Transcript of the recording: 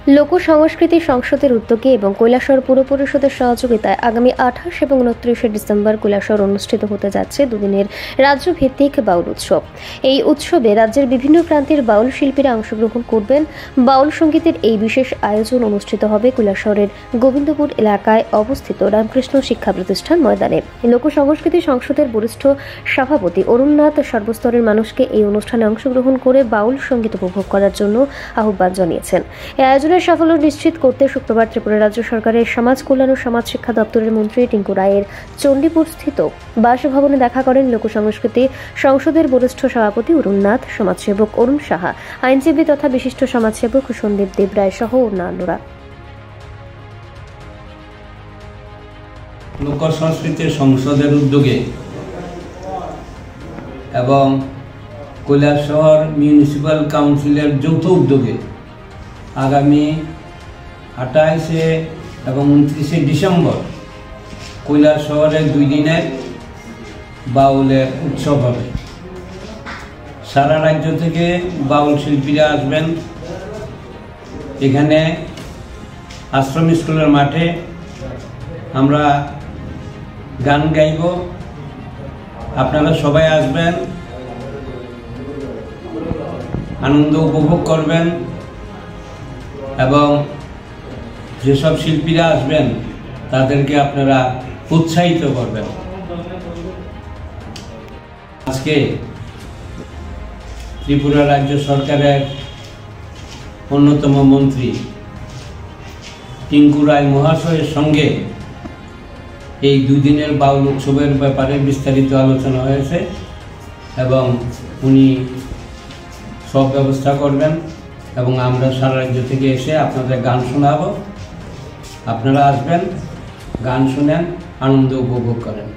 লোক সংস্কৃতি সংসদের উদ্যোগে এবং কৈলাসহর পুর পরিষদের সহযোগিতায় আগামী 28 এবং 29 ডিসেম্বর কৈলাসহর অনুষ্ঠিত হতে যাচ্ছে দুদিনের রাজ্যভিত্তিক বাউল উৎসব। এই উৎসবে রাজ্যের বিভিন্ন প্রান্তের বাউল শিল্পীরা অংশগ্রহণ করবেন। বাউল সঙ্গীতের এই বিশেষ আয়োজন অনুষ্ঠিত হবে কৈলাসহরের গোবিন্দপুর এলাকায় অবস্থিত রামকৃষ্ণ শিক্ষা প্রতিষ্ঠান ময়দানে। লোক সংস্কৃতি সংসদের বরিষ্ঠ সভাপতি অরুণনাথ সর্বস্তরের মানুষকে এই অনুষ্ঠানে অংশগ্রহণ করে বাউল সঙ্গীত উপভোগ করার জন্য আহ্বান জানিয়েছেন। এই আয়োজনের সাফল্য নিশ্চিত করতে শুক্রবার ত্রিপুরা রাজ্য সরকারের সমাজ কল্যাণ ও সমাজ শিক্ষা দপ্তরের মন্ত্রী টিঙ্কু রায়ের চণ্ডীপুর স্থিত বাসভবনে দেখা করেন লোক সংস্কৃতি সংসদের বরিষ্ঠ সভাপতি অরুণনাথ, সমাজসেবক অরুণ সাহা, আইনজীবী তথা বিশিষ্ট সমাজসেবক সন্দীপ দেবরায় সহ অন্যান্যরা। লোক সংস্কৃতি সংসদের উদ্যোগে এবং কৈলাসহর মিউনিসিপ্যাল কাউন্সিলের যৌথ উদ্যোগে আগামী 28 এবং 29 ডিসেম্বর কৈলাসহরে 2 দিনের বাউলের উৎসব হবে। সারা রাজ্য থেকে বাউল শিল্পীরা আসবেন। এখানে আশ্রম স্কুলের মাঠে আমরা গান গাইব, আপনারা সবাই আসবেন, আনন্দ উপভোগ করবেন এবং যেসব শিল্পীরা আসবেন তাদেরকে আপনারা উৎসাহিত করবেন। আজকে ত্রিপুরা রাজ্য সরকারের অন্যতম মন্ত্রী টিঙ্কু রায় মহাশয়ের সঙ্গে এই 2 দিনের বাউল উৎসবের ব্যাপারে বিস্তারিত আলোচনা হয়েছে এবং উনি সব ব্যবস্থা করবেন এবং আমরা সারা রাজ্য থেকে এসে আপনাদের গান শোনাবো। আপনারা আসবেন, গান শুনেন, আনন্দ উপভোগ করেন।